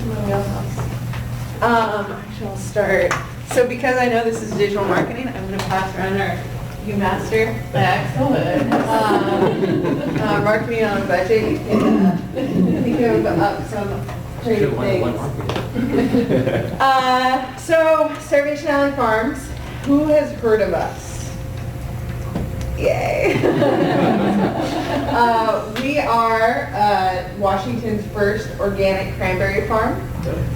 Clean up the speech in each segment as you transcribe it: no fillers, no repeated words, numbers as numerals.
my wheelhouse. Actually, I'll start. So because I know this is digital marketing, I'm going to pass around our master. Excellent. Marketing on a budget. You can think of some great things. So Starvation Alley Farms. Who has heard of us? Yay. We are Washington's first organic cranberry farm.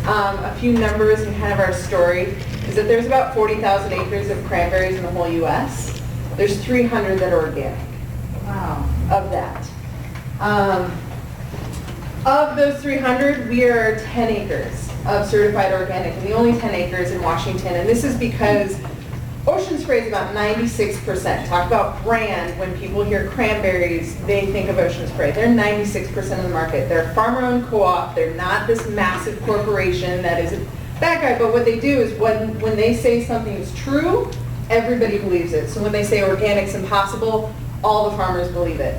A few numbers and kind of our story is that there's about 40,000 acres of cranberries in the whole U.S. There's 300 that are organic. Wow. Of that. Of those 300, we are 10 acres of certified organic, and the only 10 acres in Washington. And this is because Ocean Spray is about 96%. Talk about brand. When people hear cranberries, they think of Ocean Spray. They're 96% of the market. They're a farmer-owned co-op. They're not this massive corporation that is a bad guy. But what they do is when they say something is true, everybody believes it. So when they say organic's impossible, all the farmers believe it.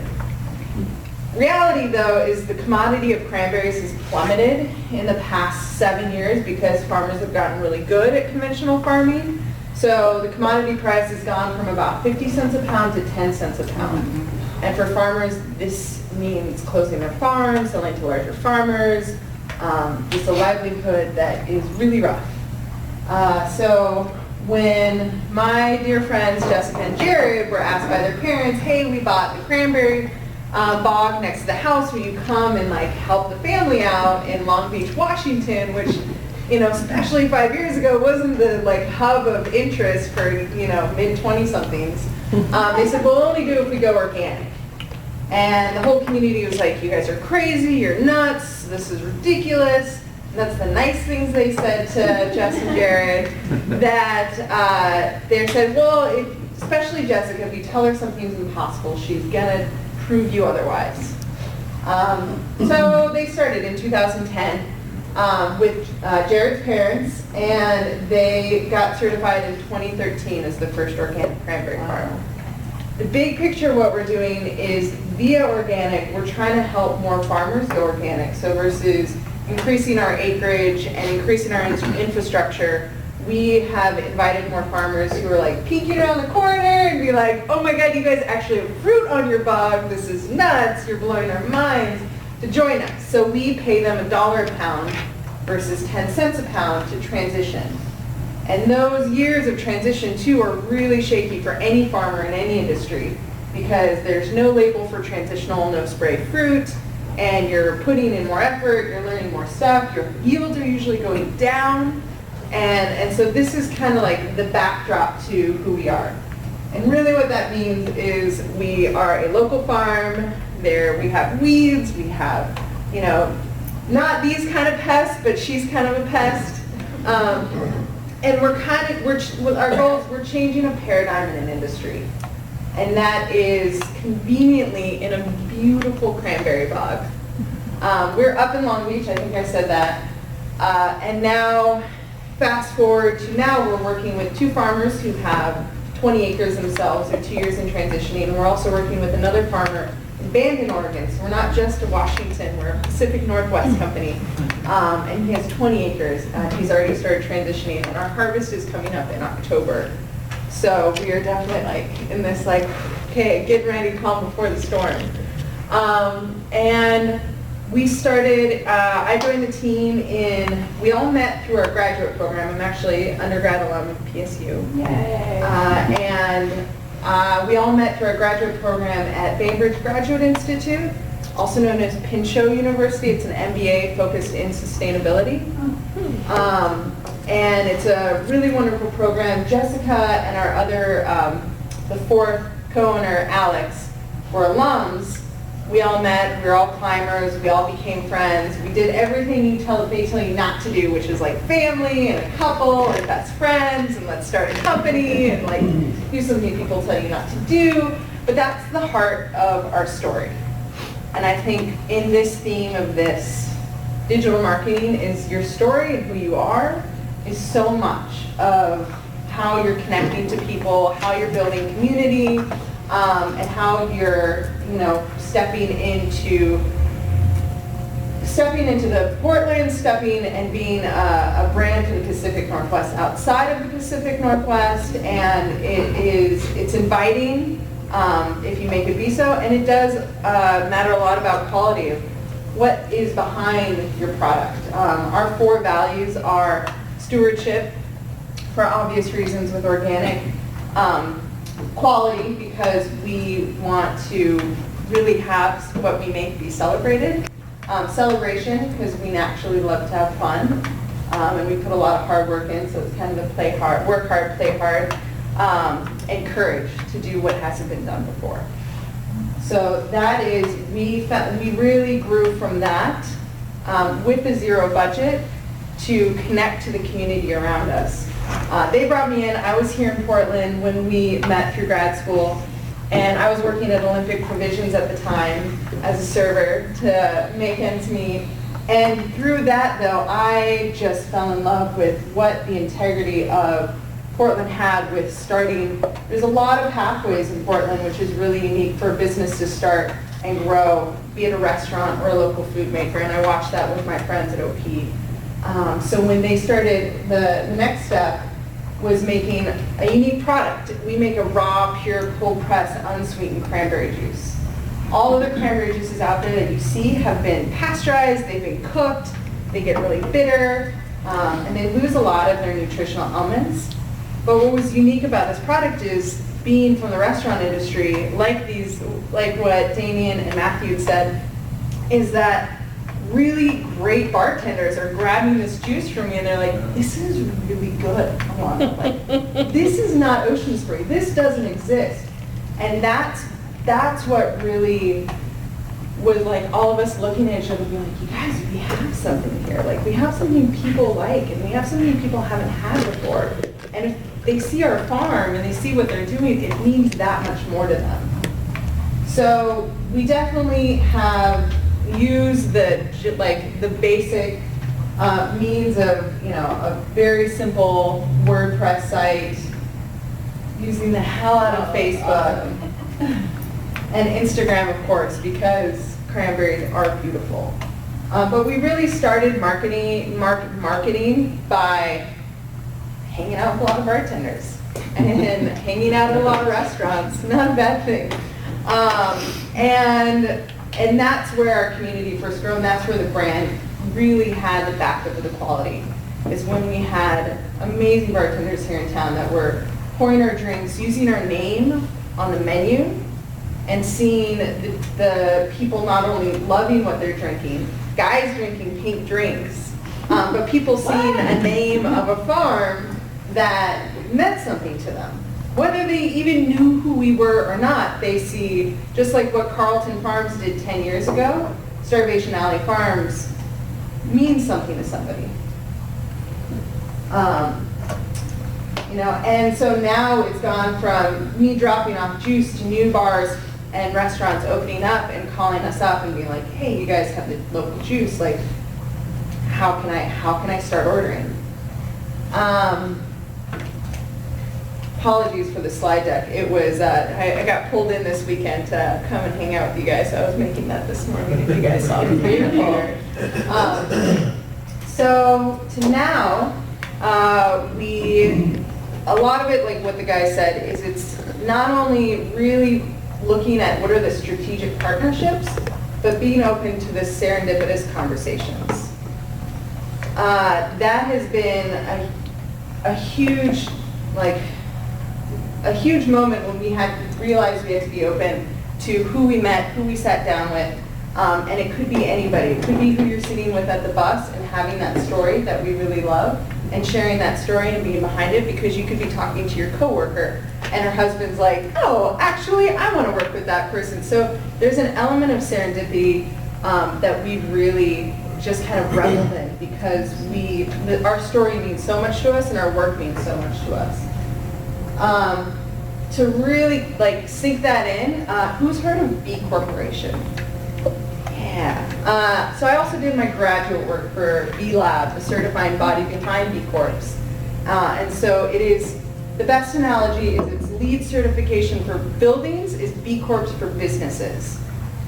Reality, though, is the commodity of cranberries has plummeted in the past 7 years because farmers have gotten really good at conventional farming. So the commodity price has gone from about 50 cents a pound to 10 cents a pound. And for farmers, this means closing their farms, selling to larger farmers, just a livelihood that is really rough. So when my dear friends Jessica and Jared were asked by their parents, hey, we bought the cranberry bog next to the house, will you come and like help the family out in Long Beach, Washington, which, you know, especially 5 years ago, wasn't the like hub of interest for, you know, mid-20-somethings. They said, we'll only do it if we go organic. And the whole community was like, you guys are crazy, you're nuts, this is ridiculous. And that's the nice things they said to Jess and Jared, that they said, well, especially Jessica, if you tell her something's impossible, she's gonna prove you otherwise. So they started in 2010 with Jared's parents, and they got certified in 2013 as the first organic cranberry farm. The big picture of what we're doing is via organic, we're trying to help more farmers go organic. So versus increasing our acreage and increasing our infrastructure, we have invited more farmers who are like peeking around the corner and be like, oh my God, you guys actually have fruit on your bog. This is nuts. You're blowing our minds, to join us. So we pay them $1 a pound versus 10 cents a pound to transition. And those years of transition too are really shaky for any farmer in any industry because there's no label for transitional, no sprayed fruit, and you're putting in more effort, you're learning more stuff, your yields are usually going down. And so this is kind of like the backdrop to who we are. And really what that means is we are a local farm. There we have weeds, we have, you know, not these kind of pests, but she's kind of a pest. And our goal is we're changing a paradigm in an industry. And that is conveniently in a beautiful cranberry bog. We're up in Long Beach, I think I said that. And now, fast forward to now, we're working with 2 farmers who have 20 acres themselves. They're 2 years in transitioning. And we're also working with another farmer in Bandon, Oregon. So we're not just a Washington, we're a Pacific Northwest company. And he has 20 acres. He's already started transitioning. And our harvest is coming up in October. So we are definitely like in this like, okay, getting ready to calm before the storm. And we started, I joined the team we all met through our graduate program. I'm actually undergrad alum of PSU. Yay. And we all met through our graduate program at Bainbridge Graduate Institute, also known as Pinchot University. It's an MBA focused in sustainability. And it's a really wonderful program. Jessica and our other, the 4th co-owner, Alex, were alums. We all met, we were all climbers, we all became friends. We did everything they tell you not to do, which is like family and a couple and best friends and let's start a company and like do something people tell you not to do. But that's the heart of our story. And I think in this theme of this digital marketing is your story and who you are is so much of how you're connecting to people, how you're building community, and how you're, stepping into stepping into the Portland, stepping and being a brand for the Pacific Northwest outside of the Pacific Northwest, and it's inviting if you make it be so, and it does matter a lot about quality of what is behind your product. Our 4 values are stewardship, for obvious reasons with organic, quality, because we want to really have what we make be celebrated, celebration, because we naturally love to have fun, and we put a lot of hard work in, so it's kind of the play hard, work hard, play hard, and courage to do what hasn't been done before. So that is, we really grew from that with the zero budget to connect to the community around us. They brought me in. I was here in Portland when we met through grad school, and I was working at Olympic Provisions at the time as a server to make ends meet. And through that, though, I just fell in love with what the integrity of Portland had with starting. There's a lot of pathways in Portland, which is really unique for a business to start and grow, be it a restaurant or a local food maker, and I watched that with my friends at OP. So when they started, the next step was making a unique product. We make a raw, pure, cold pressed, unsweetened cranberry juice. All of the cranberry juices out there that you see have been pasteurized, they've been cooked, they get really bitter, and they lose a lot of their nutritional elements. But what was unique about this product is, being from the restaurant industry, like what Damien and Matthew said, is that really great bartenders are grabbing this juice from me and they're like, this is really good. Like, this is not ocean spray. This doesn't exist. And that's what really was like all of us looking at each other and being like, you guys, we have something here. Like, we have something people like, and we have something people haven't had before. And if they see our farm and they see what they're doing, it means that much more to them. So we definitely have used the basic means of, a very simple WordPress site, using the hell out of Facebook, and Instagram, of course, because cranberries are beautiful. But we really started marketing by hanging out with a lot of bartenders and hanging out at a lot of restaurants. Not a bad thing. And that's where our community first grew, and that's where the brand really had the backup of the quality, is when we had amazing bartenders here in town that were pouring our drinks, using our name on the menu, and seeing the people not only loving what they're drinking, guys drinking pink drinks, but people seeing a name of a farm that meant something to them. Whether they even knew who we were or not, they see, just like what Carlton Farms did 10 years ago, Starvation Alley Farms means something to somebody. And so now it's gone from me dropping off juice to new bars and restaurants opening up and calling us up and being like, hey, you guys have the local juice, like, how can I start ordering? Apologies for the slide deck. It was, I got pulled in this weekend to come and hang out with you guys, so I was making that this morning if you guys saw the computer. So to now, a lot of it, like what the guy said, is it's not only really looking at what are the strategic partnerships, but being open to the serendipitous conversations. That has been a huge, a huge moment when we had realized we had to be open to who we met, who we sat down with, and it could be anybody. It could be who you're sitting with at the bus and having that story that we really love, and sharing that story and being behind it, because you could be talking to your coworker and her husband's like, oh, actually, I want to work with that person. So there's an element of serendipity that we've really just kind of reveled in, because our story means so much to us and our work means so much to us. To really sink that in, who's heard of B Corporation? Yeah. So I also did my graduate work for B Lab, the certifying body behind B Corps. And so it is, the best analogy is its LEED certification for buildings is B Corps for businesses.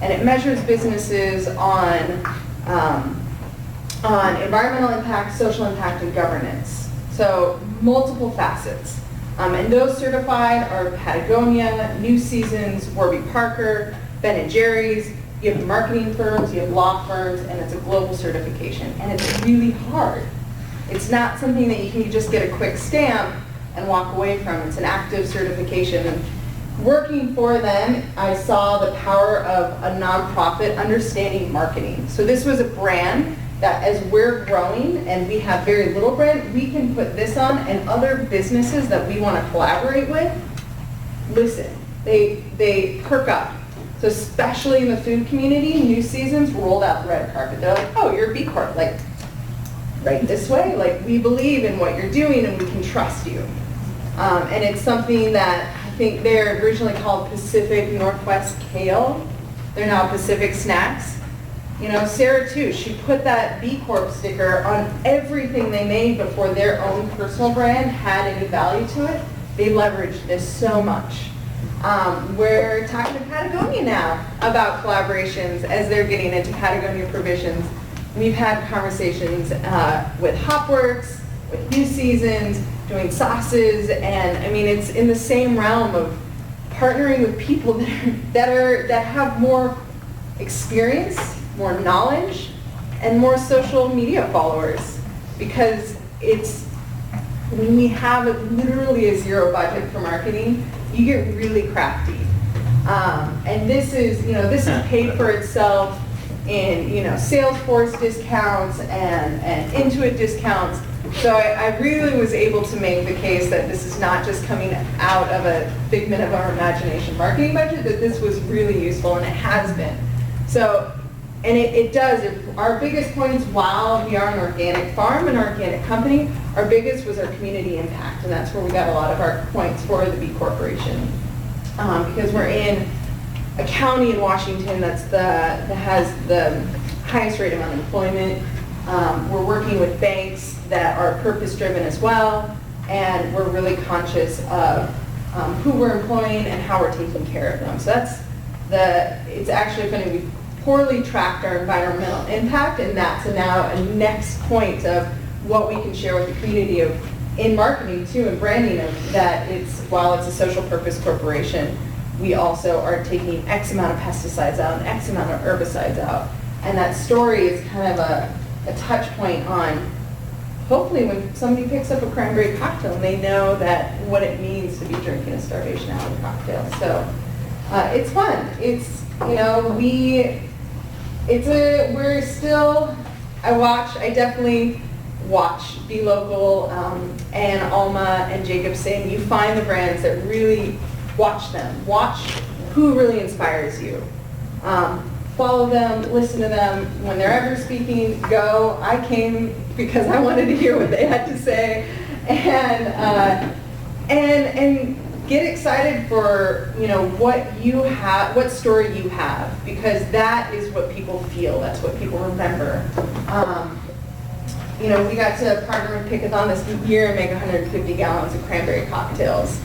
And it measures businesses on on environmental impact, social impact, and governance. So multiple facets. And those certified are Patagonia, New Seasons, Warby Parker, Ben & Jerry's. You have marketing firms, you have law firms, and it's a global certification. And it's really hard. It's not something that you can just get a quick stamp and walk away from. It's an active certification. And working for them, I saw the power of a nonprofit understanding marketing. So this was a brand that as we're growing and we have very little brand, we can put this on, and other businesses that we want to collaborate with, listen, they perk up. So especially in the food community, New Seasons rolled out the red carpet. They're like, oh, you're a B Corp, like, right this way? Like, we believe in what you're doing and we can trust you. And it's something that I think they're originally called Pacific Northwest Kale. They're now Pacific Snacks. You know, Sarah too, she put that B Corp sticker on everything they made before their own personal brand had any value to it. They leveraged this so much. We're talking to Patagonia now about collaborations as they're getting into Patagonia provisions. We've had conversations with Hopworks, with New Seasons, doing sauces, and I mean, it's in the same realm of partnering with people that have more experience, more knowledge, and more social media followers. Because it's, when we have literally a zero budget for marketing, you get really crafty. And this is paid for itself in, Salesforce discounts and Intuit discounts. So I really was able to make the case that this is not just coming out of a figment of our imagination marketing budget, that this was really useful, and it has been. So, and it does. Our biggest points, while we are an organic farm and organic company, our biggest was our community impact, and that's where we got a lot of our points for the B Corporation. Because we're in a county in Washington that has the highest rate of unemployment. We're working with banks that are purpose-driven as well, and we're really conscious of who we're employing and how we're taking care of them. So it's actually funny, we poorly tracked our environmental impact, and that's now a next point of what we can share with the community in marketing too, and branding of that. While it's a social purpose corporation, we also are taking X amount of pesticides out and X amount of herbicides out. And that story is kind of a touch point on, hopefully when somebody picks up a cranberry cocktail and they know that what it means to be drinking a Starvation Alley cocktail. So it's fun. I definitely watch Be Local and Alma and Jacobson. You find the brands that really watch them. Watch who really inspires you. Follow them, listen to them. When they're ever speaking, go. I came because I wanted to hear what they had to say, and get excited for what you have, what story you have, because that is what people feel. That's what people remember. We got to partner with Pickathon this year and make 150 gallons of cranberry cocktails.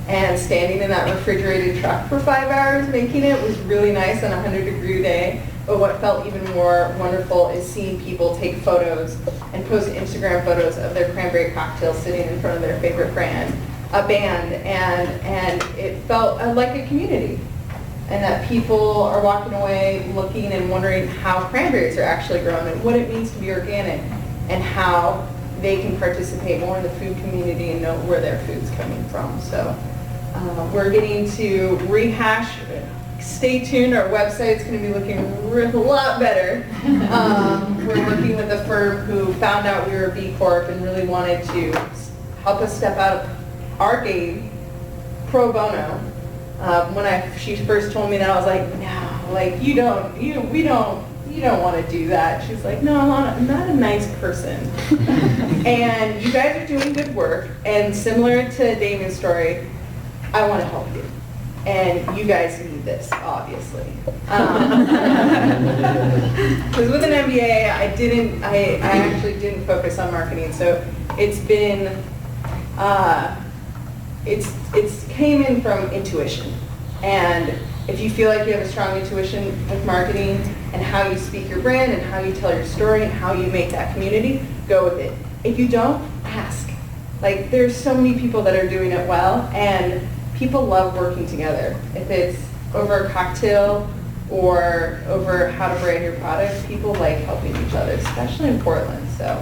And standing in that refrigerated truck for 5 hours making it was really nice on a 100-degree day. But what felt even more wonderful is seeing people take photos and post Instagram photos of their cranberry cocktails sitting in front of their favorite band, and it felt like a community. And that people are walking away looking and wondering how cranberries are actually grown and what it means to be organic and how they can participate more in the food community and know where their food's coming from. So we're getting to rehash. Stay tuned, our website's going to be looking a lot better. We're working with a firm who found out we were a B Corp and really wanted to help us step out of our game pro bono. When she first told me that, I was like, no, like we don't want to do that. She's like, no, I'm not a nice person. And you guys are doing good work, and similar to Damien's story, I want to help you. And you guys need this, obviously. Because with an MBA, I actually didn't focus on marketing. So it's been, it's came in from intuition. And If you feel like you have a strong intuition with marketing and how you speak your brand and how you tell your story and how you make that community, go with it. If you don't, ask. Like, there's so many people that are doing it well, and people love working together. If it's over a cocktail or over how to brand your product, people like helping each other, especially in Portland. So